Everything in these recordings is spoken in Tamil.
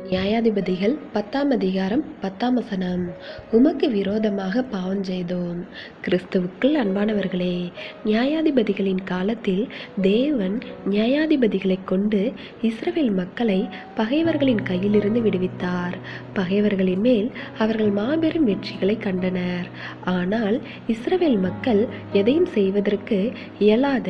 நியாயாதிபதிகள் 10ஆம் அதிகாரம் 10ஆம் வசனம். உமக்கு விரோதமாக பாவம் செய்தோம். கிறிஸ்துவுக்குள் அன்பானவர்களே, நியாயாதிபதிகளின் காலத்தில் தேவன் நியாயாதிபதிகளைக் கொண்டு இஸ்ரவேல் மக்களை பகைவர்களின் கையிலிருந்து விடுவித்தார். பகைவர்களின் மேல் அவர்கள் மாபெரும் வெற்றிகளை கண்டனர். ஆனால் இஸ்ரவேல் மக்கள் எதையும் செய்வதற்கு இயலாத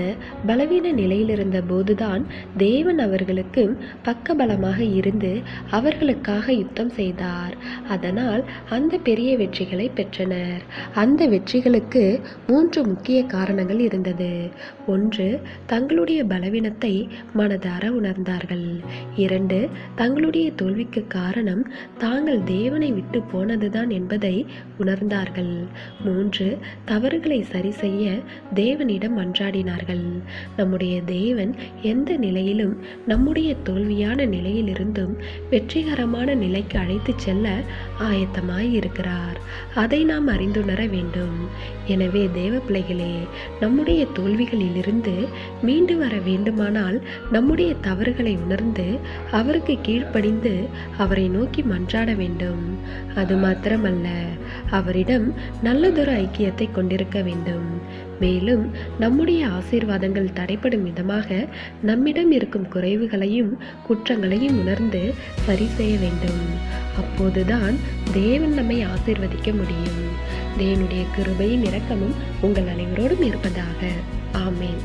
பலவீன நிலையிலிருந்த போதுதான் தேவன் அவர்களுக்கு பக்கபலமாக இருந்து அவர்களுக்காக யுத்தம் செய்தார். அதனால் அந்த பெரிய வெற்றிகளை பெற்றனர். அந்த வெற்றிகளுக்கு 3 முக்கிய காரணங்கள் இருந்தது. 1, தங்களுடைய பலவீனத்தை மனதார உணர்ந்தார்கள். 2, தங்களுடைய தோல்விக்கு காரணம் தாங்கள் தேவனை விட்டு போனதுதான் என்பதை உணர்ந்தார்கள். 3, தவறுகளை சரி செய்ய தேவனிடம் மன்றாடினார்கள். நம்முடைய தேவன் எந்த நிலையிலும் நம்முடைய தோல்வியான நிலையிலிருந்தும் வெற்றிகரமான நிலைக்கு அழைத்து செல்ல ஆயத்தமாய் இருக்கிறார். அதை நாம் அறிந்துணர வேண்டும். எனவே தேவ பிள்ளைகளே, நம்முடைய தோல்விகளிலிருந்து மீண்டு வர வேண்டுமானால் நம்முடைய தவறுகளை உணர்ந்து அவருக்கு கீழ்ப்படிந்து அவரை நோக்கி மன்றாட வேண்டும். அது மாத்திரமல்ல, அவரிடம் நல்லதொரு ஐக்கியத்தை கொண்டிருக்க வேண்டும். மேலும் நம்முடைய ஆசீர்வாதங்கள் தடைப்படும் விதமாக நம்மிடம் இருக்கும் குறைவுகளையும் குற்றங்களையும் உணர்ந்து சரி செய்ய வேண்டும். அப்போதுதான் தேவன் நம்மை ஆசீர்வதிக்க முடியும். தேவனுடைய கிருபையும் இரக்கமும் உங்கள் அனைவரோடும் இருப்பதாக. ஆமென்.